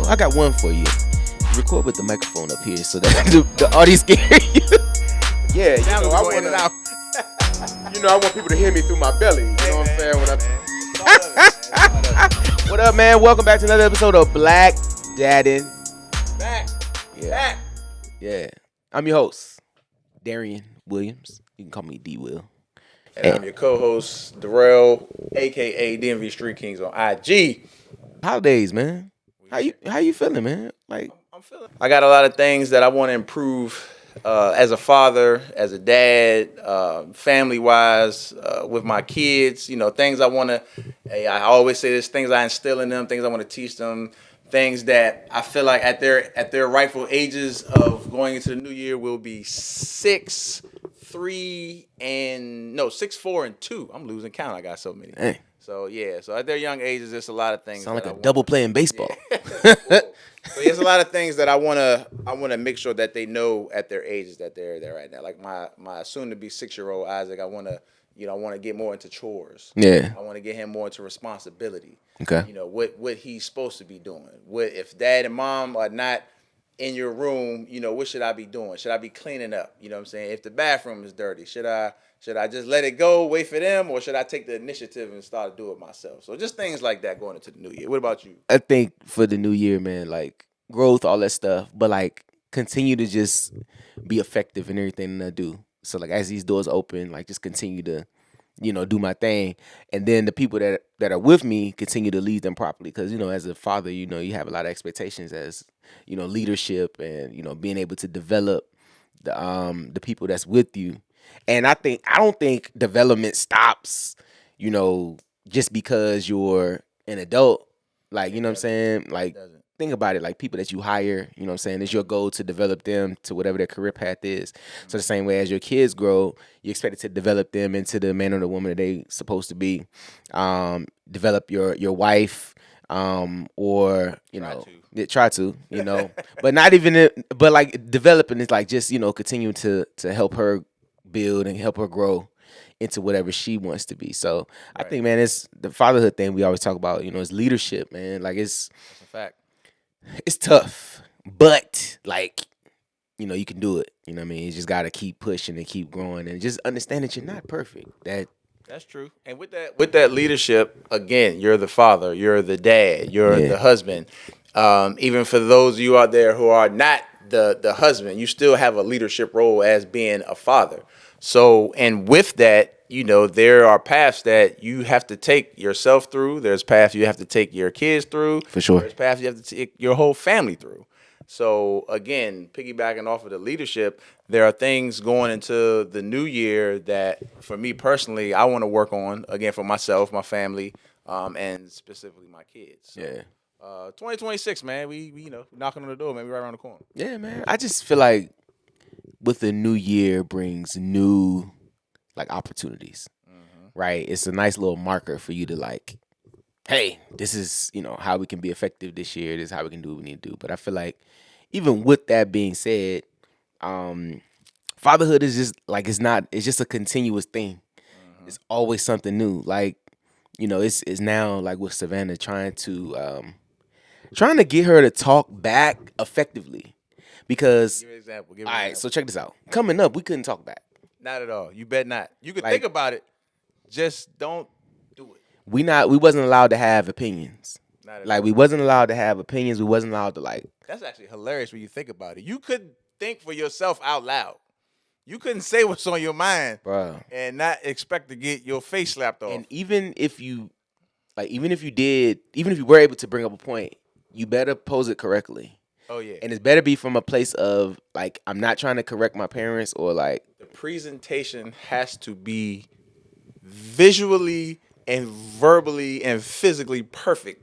Well, I got one for you. Record with the microphone up here so that the audience can hear you. Yeah, you Now know, we I go in and out. I want people to hear me through my belly. You know what I'm saying? What up, man? Welcome back to another episode of Black Daddin. Back. Yeah. Back. Yeah. I'm your host, Darian Williams. You can call me D Will. And I'm your co-host, Darrell, aka DMV Street Kings on IG. Holidays, man. How you feeling, man? Like, I'm feeling. I got a lot of things that I want to improve as a father, as a dad, family-wise, with my kids. You know, things I want to. Hey, I always say this: things I instill in them, things I want to teach them, things that I feel like at their rightful ages of going into the new year will be 6, 4, and 2. I'm losing count. I got so many. dang, So yeah, so at their young ages, there's a lot of things. sound like that a I want. double play in baseball. So there's a lot of things that I wanna make sure that they know at their ages that they're there right now. Like my soon to be 6-year-old Isaac, I wanna get more into chores. Yeah. I wanna get him more into responsibility. Okay. You know, what he's supposed to be doing. What if dad and mom are not in your room, you know, what should I be doing? Should I be cleaning up? You know what I'm saying? If the bathroom is dirty, should I just let it go, wait for them, or should I take the initiative and start to do it myself? So just things like that going into the new year. What about you? I think for the new year, man, like growth, all that stuff, but like continue to just be effective in everything that I do. So like as these doors open, like just continue to, do my thing, and then the people that are with me continue to lead them properly. Because as a father, you have a lot of expectations as leadership and being able to develop the people that's with you. And I don't think development stops, just because you're an adult. Like, you know what I'm saying? Like, Doesn't. think about it. Like, people that you hire, you know what I'm saying? It's your goal to develop them to whatever their career path is. So the same way as your kids grow, you expect to develop them into the man or the woman that they supposed to be. Develop your wife, or try to, but not even but like developing is like just continue to help her build and help her grow into whatever she wants to be. So I think, man, it's the fatherhood thing we always talk about. It's leadership, man. Like That's a fact. it's tough, but like you can do it. You know what I mean? You just gotta keep pushing and keep growing, and just understand that you're not perfect. That's true. And with that leadership, again, you're the father, you're the dad, you're Yeah. the husband. Even for those of you out there who are not the husband, you still have a leadership role as being a father. So, and with that, there are paths that you have to take yourself through. There's paths you have to take your kids through. For sure. There's paths you have to take your whole family through. So again, piggybacking off of the leadership, there are things going into the new year that, for me personally, I want to work on, again, for myself, my family, and specifically my kids. So, Yeah. 2026, man, we knocking on the door, man. We right around the corner. Yeah, man. I just feel like with the new year brings new like opportunities. Right? It's a nice little marker for you to like, hey, this is, how we can be effective this year. This is how we can do what we need to do. But I feel like even with that being said, fatherhood is just like it's just a continuous thing. It's always something new. Like, it's now like with Savannah trying to get her to talk back effectively. Because Give me an example. all right, so check this out. Coming up, we couldn't talk back. Not at all. You bet not. You could Like- think about it. Just don't do it. We wasn't allowed to have opinions. Not at Like, all. we wasn't allowed to have opinions. We wasn't allowed to like. That's actually hilarious when you think about it. You couldn't think for yourself out loud. You couldn't say what's on your mind Bruh. and not expect to get your face slapped off. And even if you were able to bring up a point, you better pose it correctly. Oh yeah. And it's better be from a place of like, I'm not trying to correct my parents or like, The presentation has to be visually and verbally and physically perfect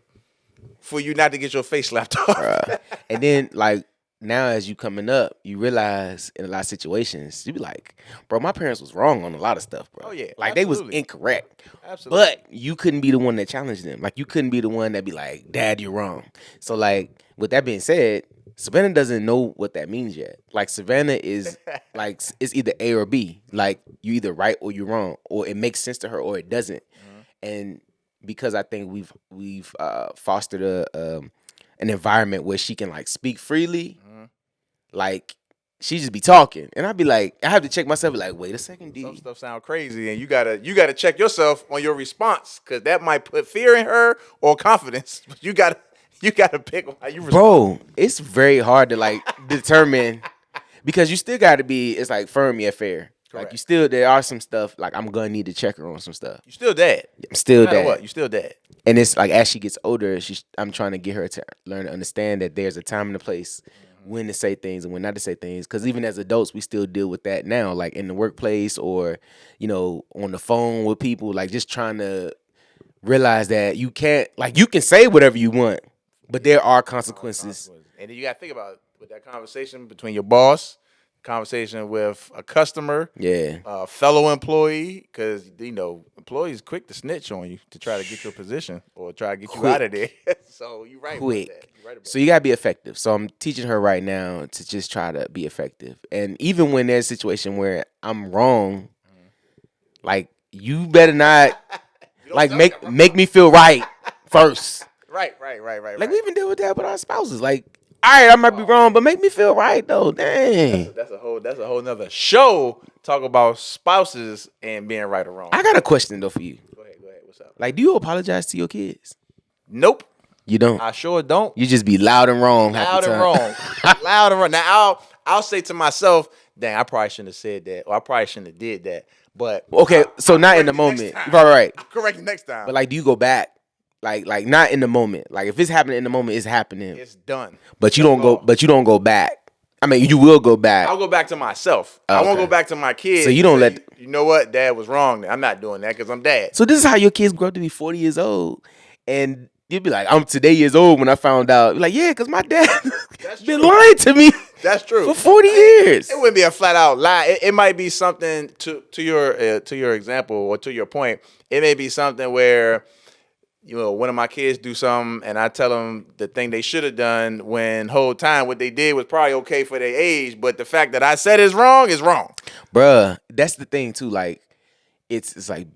for you not to get your face slapped off. bruh. And then like now as you coming up, you realize in a lot of situations, you be like, bro, my parents was wrong on a lot of stuff, bro. Oh, yeah, Like they was absolutely. incorrect. Absolutely. But you couldn't be the one that challenged them. Like you couldn't be the one that be like, Dad, you're wrong. So like with that being said, Savannah doesn't know what that means yet. Like Savannah is like it's either A or B. Like you either right or you're wrong, or it makes sense to her or it doesn't. And because I think we've fostered a an environment where she can like speak freely, like she just be talking, and I'd be like, I have to check myself, like, wait a second, Some D. stuff sound crazy, and you gotta check yourself on your response because that might put fear in her or confidence. But you gotta pick how you respond. Bro, it's very hard to like determine because you still got to be. It's like firm yet fair. Like Correct. you still, there are some stuff like I'm gonna need to check her on some stuff. You still dead. I'm still No matter there. what, you still dead. And it's like as she gets older, I'm trying to get her to learn to understand that there's a time and a place when to say things and when not to say things. Because even as adults, we still deal with that now, like in the workplace or on the phone with people. Like just trying to realize that you can't, like you can say whatever you want, but there are consequences. And then you gotta think about with that conversation between your boss, conversation with a customer, Yeah. a fellow employee, because employees quick to snitch on you to try to get your position or try to get you out of there. So you're right about that. Quick. You're right about So you gotta be effective. So I'm teaching her right now to just try to be effective. And even when there's a situation where I'm wrong, like you better not like make me feel right first. Right. Like we even deal with that with our spouses. Like, all right, I might be wrong, but make me feel right though. Dang. That's a whole nother show. Talk about spouses and being right or wrong. I got a question though for you. Go ahead. What's up? Like, do you apologize to your kids? Nope. You don't. I sure don't. You just be loud and wrong. Loud half the and time. wrong. Loud and wrong. Now I'll say to myself, dang, I probably shouldn't have said that, or I probably shouldn't have did that. But Okay, so not in the correct it moment, next time. right? I'll correct it next time. But like, do you go back? Like not in the moment. Like if it's happening in the moment, it's happening. It's done. But you don't go. But you don't go back. I mean, you will go back. I'll go back to myself. I won't Okay. go back to my kids. So you don't and say, let- You know what? Dad was wrong. I'm not doing that because I'm dad. So this is how your kids grow up to be 40 years old, and you'd be like, I'm today years old when I found out. You're like, yeah, because my dad been true. lying to me That's true. for 40 years. It wouldn't be a flat out lie. It might be something to your example or to your point. It may be something where one of my kids do something and I tell them the thing they should have done when whole time what they did was probably okay for their age, but the fact that I said is wrong is wrong. Bruh, that's the thing too. Like, it's like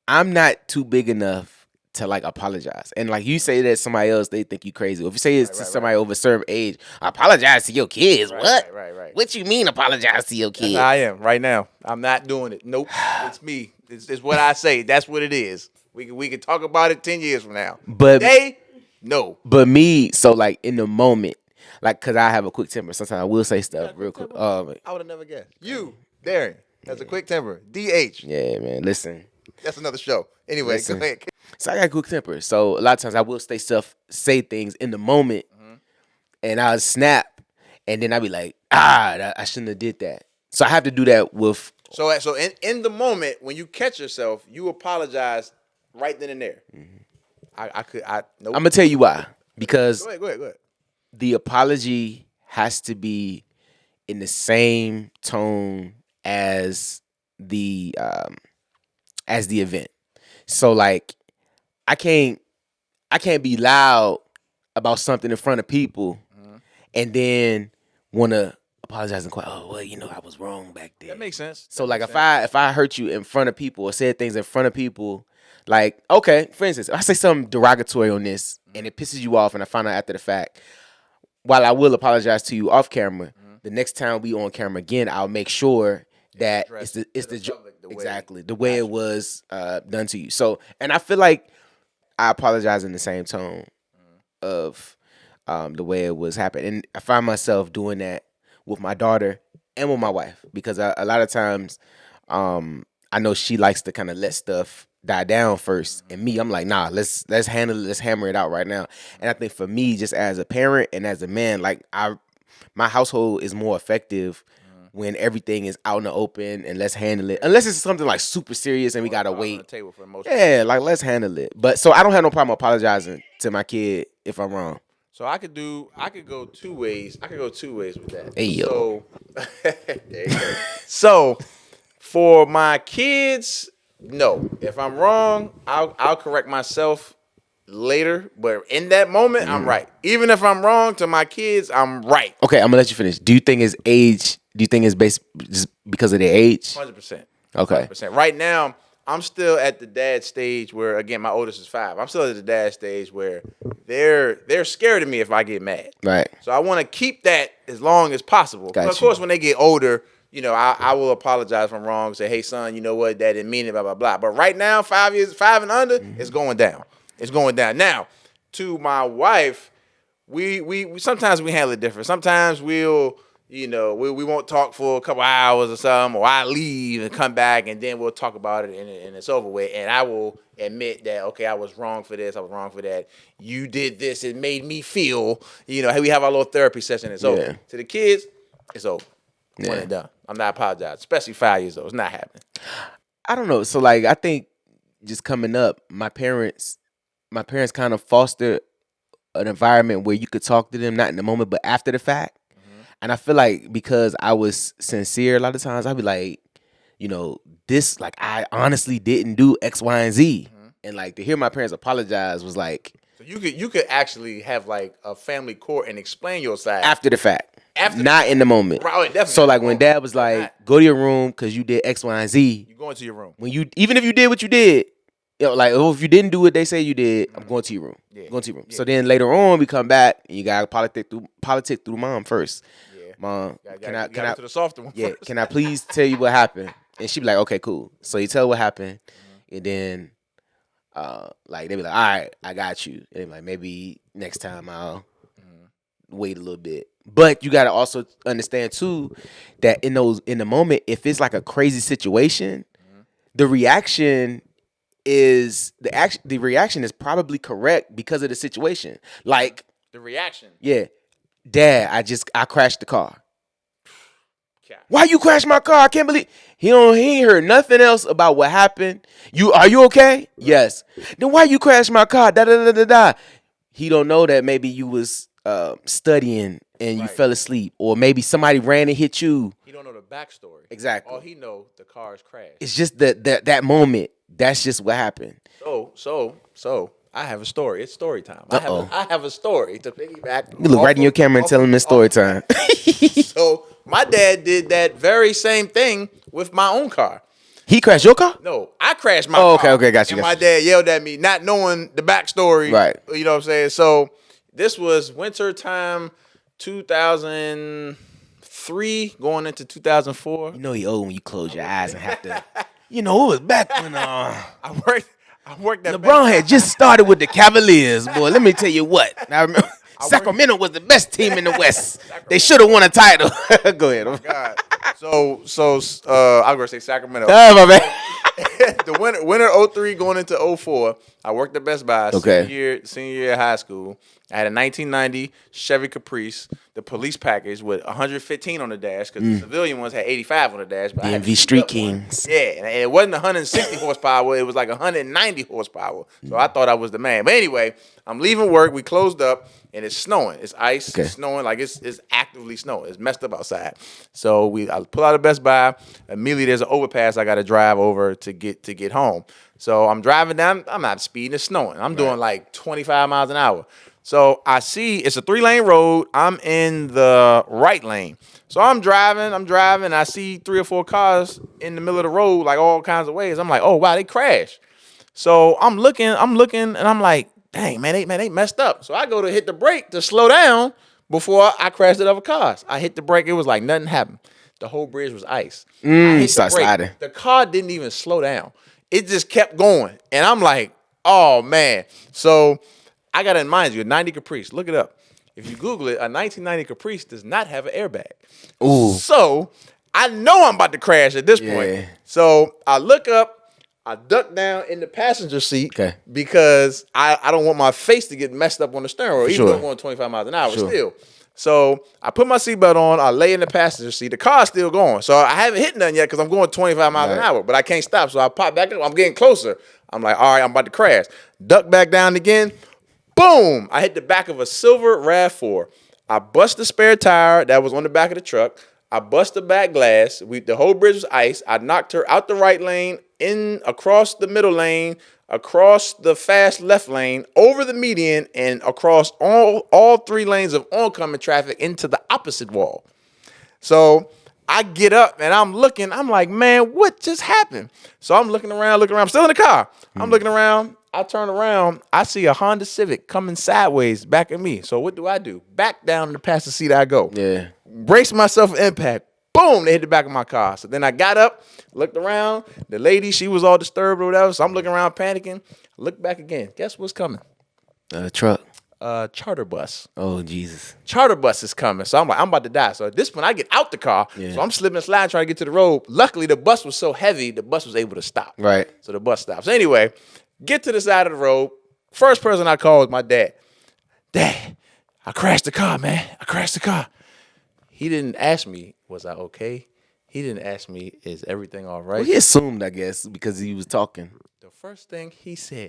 I'm not too big enough to like apologize. And like you say that to somebody else, they think you crazy. Or if you say it to somebody over a certain age, apologize to your kids. What? Right. What you mean apologize to your kids? That's how I am right now. I'm not doing it. Nope. It's me. It's what I say. That's what it is. We can talk about it 10 years from now. But Today, no. But me, so like in the moment, like cause I have a quick temper. Sometimes I will say stuff real quick. I would have never guessed. You, Darren, has a quick temper. DH. Yeah, man. Listen. That's another show. Anyway, Listen. go ahead. So I got a quick temper. So a lot of times I will say things in the moment, and I'll snap, and then I'll be like, I shouldn't have did that. So I have to do that with. So in the moment when you catch yourself, you apologize right then and there. Nope. I'm gonna tell you why. Because Go ahead. the apology has to be in the same tone as the event. So like I can't be loud about something in front of people and then want to apologize and quite, oh well, I was wrong back then. That makes sense. So like if I hurt you in front of people or said things in front of people, like, okay, for instance, if I say something derogatory on this and it pisses you off and I find out after the fact, while I will apologize to you off camera, the next time we on camera again, I'll make sure that it's the exactly the way it was done to you. So, and I feel like I apologize in the same tone of the way it was happening. And I find myself doing that with my daughter and with my wife because a lot of times I know she likes to kind of let stuff die down first, and me, I'm like, nah, let's handle it, let's hammer it out right now. And I think for me, just as a parent and as a man, like my household is more effective when everything is out in the open and let's handle it. Unless it's something like super serious and we gotta wait. On the table for emotional. Yeah, like let's handle it. But so I don't have no problem apologizing to my kid if I'm wrong. So I could go two ways. I could go two ways with that. Hey, yo. So there you go. So for my kids, no. If I'm wrong, I'll correct myself later. But in that moment, I'm right. Even if I'm wrong to my kids, I'm right. Okay, I'm gonna let you finish. Do you think it's age? Do you think it's based just because of their age? 100%. Okay. 100%. Right now, I'm still at the dad stage where, again, my oldest is 5. I'm still at the dad stage where they're scared of me if I get mad. Right. So I want to keep that as long as possible. Got But of you. course, when they get older, I will apologize if I'm wrong. Say, hey, son, you know what? That didn't mean it, blah, blah, blah. But right now, 5 and under, it's going down. It's going down. Now, to my wife, we sometimes we handle it different. Sometimes we'll, we won't talk for a couple hours or something, or I leave and come back, and then we'll talk about it, and it's over with. And I will admit that, okay, I was wrong for this, I was wrong for that. You did this, it made me feel, hey, we have our little therapy session, it's over. To the kids, it's over. One and done. I'm not apologizing, especially 5 years old. It's not happening. I don't know. So like I think just coming up, my parents kind of fostered an environment where you could talk to them not in the moment but after the fact. And I feel like because I was sincere a lot of times, I'd be like, this, like, I honestly didn't do X, Y, and Z. And like to hear my parents apologize was like, so you could actually have like a family court and explain your side after the fact, not in the moment. Right, definitely. So like when dad was like, go to your room because you did X, Y, and Z. You go into your room. Even if you did what you did, like, if you didn't do what they say you did, I'm going to your room. Yeah. Going to your room. Yeah. So then later on, we come back and you gotta politic through mom first. Yeah. Mom, can I to the softer one first. Can I please tell you what happened? And she be like, okay, cool. So you tell her what happened, and then like they be like, all right, I got you. And they be like, maybe next time I'll wait a little bit. But you gotta also understand too that in the moment, if it's like a crazy situation, the reaction is the reaction is probably correct because of the situation. Like the reaction. Yeah. Dad, I crashed the car. Why you crashed my car? I can't believe he ain't heard nothing else about what happened. Are you okay? Yes. Then why you crashed my car? Da da da da da. He don't know that maybe you was studying and you fell asleep, or maybe somebody ran and hit you. He don't know the backstory. Exactly. All he know, the car's crashed. It's just that moment. That's just what happened. So I have a story. It's story time. I have a story to piggyback. You look right in your camera and tell him it's story time. So my dad did that very same thing with my own car. He crashed your car? No, I crashed my car. Okay, got you. And my dad yelled at me, not knowing the backstory. Right. You know what I'm saying? So this was winter time, 2003, going into 2004. You know he old when you close your eyes and have to. It was back when I worked at LeBron had just started with the Cavaliers, boy. Let me tell you what. I remember Sacramento was the best team in the West. They should have won a title. Go ahead. Oh God. So I was gonna say Sacramento. Oh, my bad. The winter 03 going into 04, I worked at Best Buy senior year of high school. I had a 1990 Chevy Caprice, the police package with 115 on the dash, because the civilian ones had 85 on the dash. But DMV Street Kings. Yeah, and it wasn't 160 horsepower. It was like 190 horsepower. So I thought I was the man. But anyway, I'm leaving work. We closed up, and it's snowing. It's ice. Okay. It's snowing. Like it's actively snowing. It's messed up outside. So I pull out of Best Buy. Immediately, there's an overpass I got to drive over to get home. So I'm driving down. I'm not speeding. It's snowing. I'm doing like 25 miles an hour. So I see it's a 3-lane road. I'm in the right lane. So I'm driving. I see 3 or 4 cars in the middle of the road, like all kinds of ways. I'm like, oh, wow, they crashed. So I'm looking, and I'm like, dang, man, they messed up. So I go to hit the brake to slow down before I crashed the other cars. I hit the brake. It was like nothing happened. The whole bridge was ice. I hit the brake. Sliding. The car didn't even slow down. It just kept going. And I'm like, oh, man. So I got to remind you, a 90 Caprice, look it up. If you Google it, a 1990 Caprice does not have an airbag. Ooh. So I know I'm about to crash at this point. So I look up, I duck down in the passenger seat because I don't want my face to get messed up on the steering wheel, even though I'm going 25 miles an hour still. So I put my seatbelt on, I lay in the passenger seat. The car's still going. So I haven't hit nothing yet because I'm going 25 miles an hour, but I can't stop. So I pop back up. I'm getting closer. I'm like, all right, I'm about to crash. Duck back down again. Boom! I hit the back of a silver RAV4. I bust the spare tire that was on the back of the truck. I bust the back glass. The whole bridge was ice. I knocked her out the right lane, across the middle lane, across the fast left lane, over the median, and across all 3 lanes of oncoming traffic into the opposite wall. So I get up and I'm looking. I'm like, man, what just happened? So I'm looking around. I'm still in the car. I'm looking around. I turn around. I see a Honda Civic coming sideways back at me. So what do? Back down in the passenger seat I go. Yeah. Brace myself for impact. Boom, they hit the back of my car. So then I got up, looked around. The lady, she was all disturbed or whatever. So I'm looking around panicking. Look back again. Guess what's coming? Truck. Charter bus. Oh, Jesus. Charter bus is coming. So I'm like, I'm about to die. So at this point, I get out the car. Yeah. So I'm slipping and sliding trying to get to the road. Luckily, the bus was so heavy, the bus was able to stop. Right. So the bus stops. Anyway, get to the side of the road. First person I called was my dad. Dad, I crashed the car, man. I crashed the car. He didn't ask me, was I okay? He didn't ask me, is everything all right? Well, he assumed, I guess, because he was talking. The first thing he said,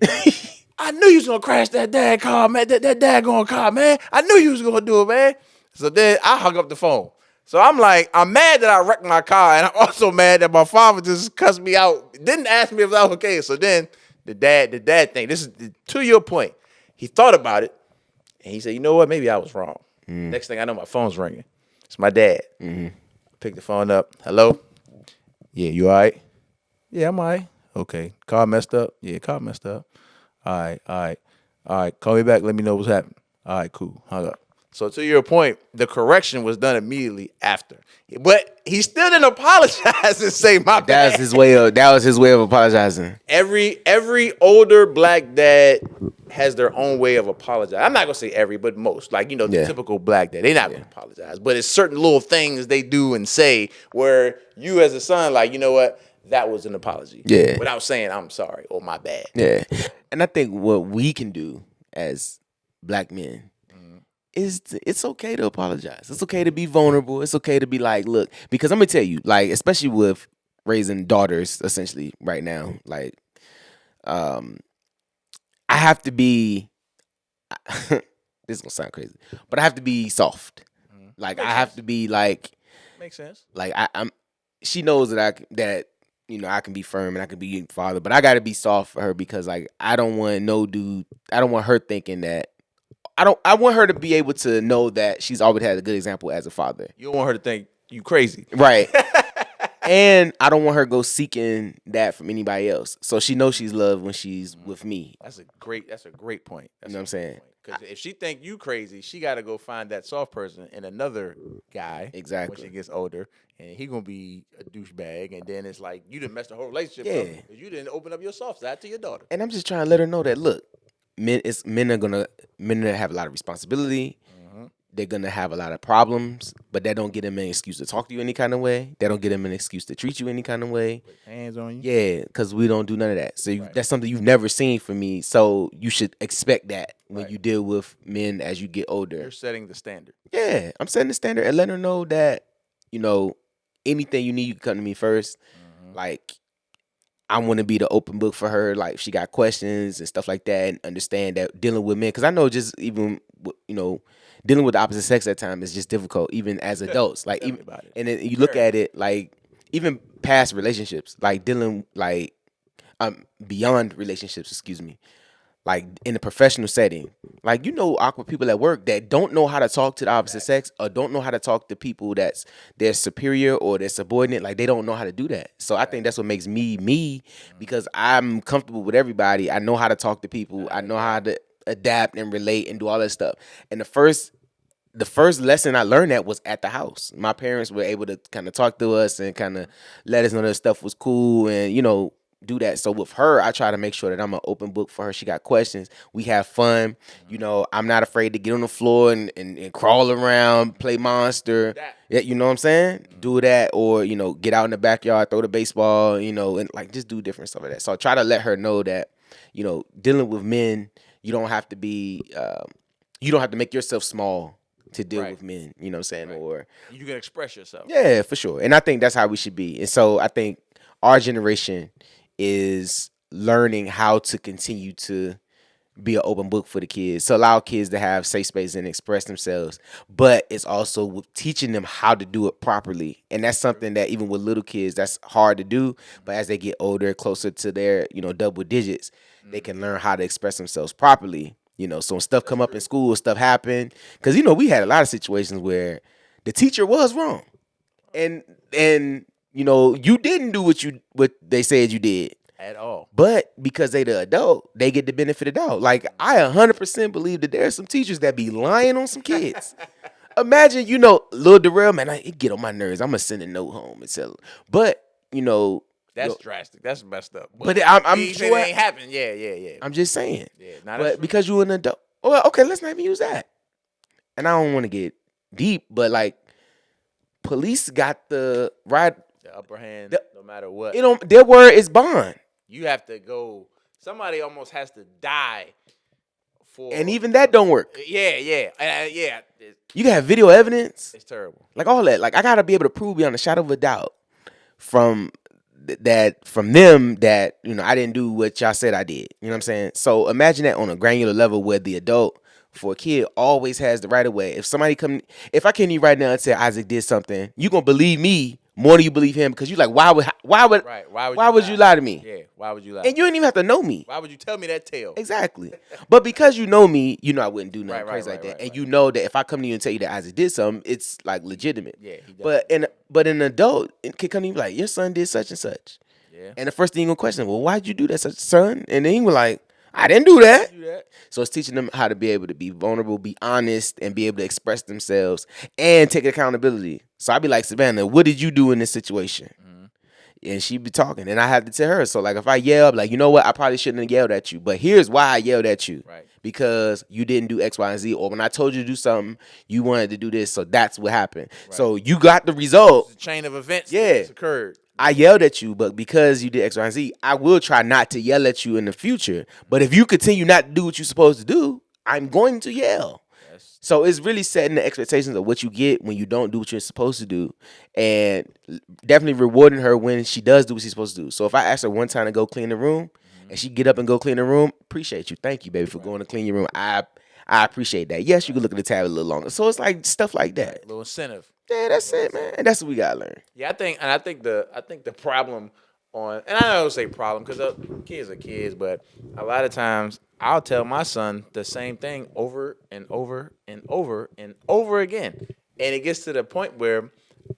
I knew you was gonna crash that dad car, man. That daggone car, man. I knew you was gonna do it, man. So then I hung up the phone. So I'm like, I'm mad that I wrecked my car, and I'm also mad that my father just cussed me out. Didn't ask me if I was okay. So then the dad thing. This is to your point. He thought about it, and he said, you know what? Maybe I was wrong. Next thing I know, my phone's ringing. It's my dad. Pick the phone up. Hello? Yeah, you all right? Yeah, I'm all right. Okay. Car messed up? Yeah, car messed up. All right. Call me back. Let me know what's happening. All right, cool. Hung up. So to your point, the correction was done immediately after. But he still didn't apologize and say my bad. That was his way of apologizing. Every older black dad has their own way of apologizing. I'm not gonna say every, but most. Like, the typical black dad, they're not gonna apologize. But it's certain little things they do and say where you as a son, like, you know what? That was an apology. Yeah. Without saying I'm sorry or my bad. Yeah. And I think what we can do as black men is it's okay to apologize. It's okay to be vulnerable. It's okay to be like, look, because I'm gonna tell you, like, especially with raising daughters, essentially right now, like, I have to be. This is gonna sound crazy, but I have to be soft. Like, I have to be like. Makes sense. Like I'm. She knows that I can be firm and I can be father, but I got to be soft for her because, like, I don't want her thinking that. I want her to be able to know that she's always had a good example as a father. You don't want her to think you crazy. Right. And I don't want her to go seeking that from anybody else. So she knows she's loved when she's with me. That's a great point. You know what I'm saying? Because if she think you crazy, she got to go find that soft person in another guy. Exactly. When she gets older, and he gonna be a douchebag, and then it's like you didn't mess the whole relationship Yeah. up because you didn't open up your soft side to your daughter. And I'm just trying to let her know that, look, men that have a lot of responsibility. They're gonna have a lot of problems, but that don't get them an excuse to talk to you any kind of way. That don't get them an excuse to treat you any kind of way. Put hands on you. Yeah, because we don't do none of that. So that's something you've never seen from me. So you should expect that when you deal with men as you get older. You're setting the standard. Yeah, I'm setting the standard and letting her know that, anything you need, you can come to me first. Like, I want to be the open book for her. Like, if she got questions and stuff like that, and understand that dealing with men, because I know just even, dealing with the opposite sex at times is just difficult, even as adults. Like, even, and then you look at it, like, even past relationships, like dealing, like, beyond relationships, excuse me, like in a professional setting, like, awkward people at work that don't know how to talk to the opposite sex or don't know how to talk to people that's their superior or their subordinate. Like, they don't know how to do that. So I think that's what makes me, because I'm comfortable with everybody. I know how to talk to people. I know how to adapt and relate and do all that stuff. And the first lesson I learned that was at the house. My parents were able to kind of talk to us and kind of let us know that stuff was cool and, do that. So with her, I try to make sure that I'm an open book for her. She got questions. We have fun. I'm not afraid to get on the floor and crawl around, play monster. Yeah, you know what I'm saying? Do that, or, get out in the backyard, throw the baseball, and like just do different stuff like that. So I try to let her know that, dealing with men, you don't have to be, you don't have to make yourself small to deal with men, you know what I'm saying? Or you can express yourself. Yeah, for sure. And I think that's how we should be. And so I think our generation is learning how to continue to be an open book for the kids, to allow kids to have safe space and express themselves. But it's also teaching them how to do it properly. And that's something that even with little kids, that's hard to do. But as they get older, closer to their, double digits, they can learn how to express themselves properly. So when stuff come up in school, stuff happen. Because, we had a lot of situations where the teacher was wrong. and you didn't do what they said you did. At all. But because they the adult, they get the benefit of the doubt. Like I 100% believe that there are some teachers that be lying on some kids. Imagine, Lil Darrell, man, it get on my nerves. I'm gonna send a note home and tell him. But That's drastic. That's messed up. but I'm he sure it ain't happened. Yeah. I'm just saying. Yeah, nah, that's But true. because you an adult, well, okay, let's not even use that. And I don't want to get deep, but like police got the right. The upper hand, no matter what. Their word is bond. You have to go. Somebody almost has to die for. And even that don't work. Yeah. You can have video evidence, It's terrible. like all that. Like I gotta be able to prove beyond a shadow of a doubt from them that I didn't do what y'all said I did. You know what I'm saying? So imagine that on a granular level where the adult for a kid always has the right of way. If I came to you right now and say Isaac did something, you gonna believe me more than you believe him because you like why would you lie to me? Yeah, why would you lie? And you didn't even have to know me. Why would you tell me that tale? Exactly. But because you know me, I wouldn't do nothing Right, crazy like that. right, And right. you know that if I come to you and tell you that Isaac did something, it's like legitimate. Yeah, he does. But an adult can come to you and be like, your son did such and such. Yeah. And the first thing you're gonna question, well, why'd you do that, such son? And then you were like, I didn't do that. So it's teaching them how to be able to be vulnerable, be honest, and be able to express themselves and take accountability. So I'd be like, Savannah, what did you do in this situation? And she'd be talking, and I had to tell her. So like, if I yell, like, you know what, I probably shouldn't have yelled at you, but here's why I yelled at you. Right. Because you didn't do X, Y, and Z, or when I told you to do something, you wanted to do this, so that's what happened. Right. So you got the result. The chain of events that's occurred. I yelled at you, but because you did X, Y, and Z, I will try not to yell at you in the future. But if you continue not to do what you're supposed to do, I'm going to yell. So it's really setting the expectations of what you get when you don't do what you're supposed to do, and definitely rewarding her when she does do what she's supposed to do. So if I ask her one time to go clean the room, and she get up and go clean the room, appreciate you, thank you, baby, for going to clean your room. I appreciate that. Yes, you can look at the tab a little longer. So it's like stuff like that. Little incentive. Yeah, that's it, man. And that's what we gotta learn. Yeah, I think the problem and I don't say problem because kids are kids, but a lot of times I'll tell my son the same thing over and over and over and over again, and it gets to the point where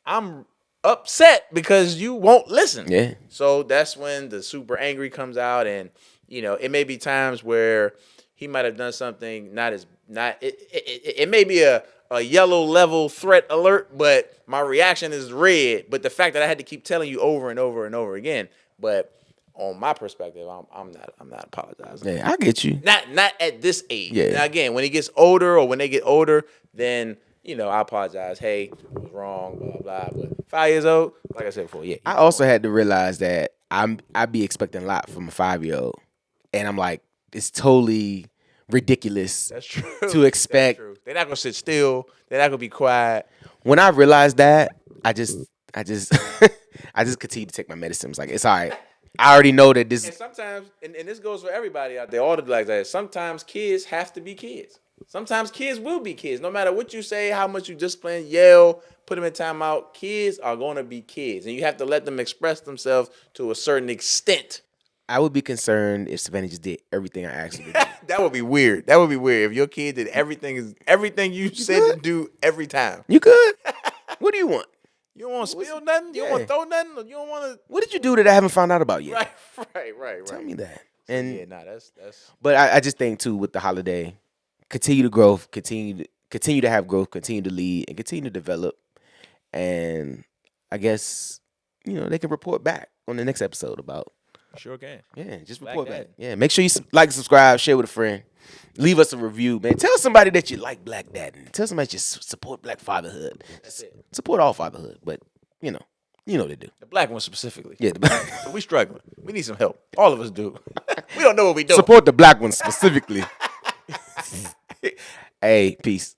I'm upset because you won't listen. Yeah. So that's when the super angry comes out, and it may be times where he might have done something it may be a yellow level threat alert, but my reaction is red. But the fact that I had to keep telling you over and over and over again, but on my perspective, I'm not apologizing. Yeah, I get you. Not at this age. Yeah. Now again, when he gets older or when they get older, then I apologize. Hey, I was wrong, blah blah. But 5 years old, like I said before, yeah. I also had to realize that I'd be expecting a lot from a 5-year-old, and I'm like, it's totally ridiculous. That's true. To expect. That's true. They're not gonna sit still. They're not gonna be quiet. When I realized that, I just I just continue to take my medicines. Like, it's all right. I already know that this. And sometimes, and this goes for everybody out there, all the like that. Sometimes kids have to be kids. Sometimes kids will be kids. No matter what you say, how much you discipline, yell, put them in timeout, kids are going to be kids. And you have to let them express themselves to a certain extent. I would be concerned if Savannah just did everything I asked her to do. That would be weird. That would be weird if your kid did everything you said to do every time. You could. What do you want? You don't want to spill nothing? You don't want to throw nothing? Or you don't want to... What did you do that I haven't found out about yet? Right. Tell me that. And yeah, nah, that's... But I just think, too, with the holiday, continue to grow, continue to have growth, continue to lead, and continue to develop. And I guess, they can report back on the next episode about... Sure can. Yeah, just Black report back. Daddin. Yeah, make sure you like, subscribe, share with a friend. Leave us a review, man. Tell somebody that you like Black Daddin. Tell somebody that you support Black fatherhood. That's it. Support all fatherhood, but, you know what they do. The black one specifically. Yeah, We struggling. We need some help. All of us do. We don't know what we do. Support the black ones specifically. Hey, peace.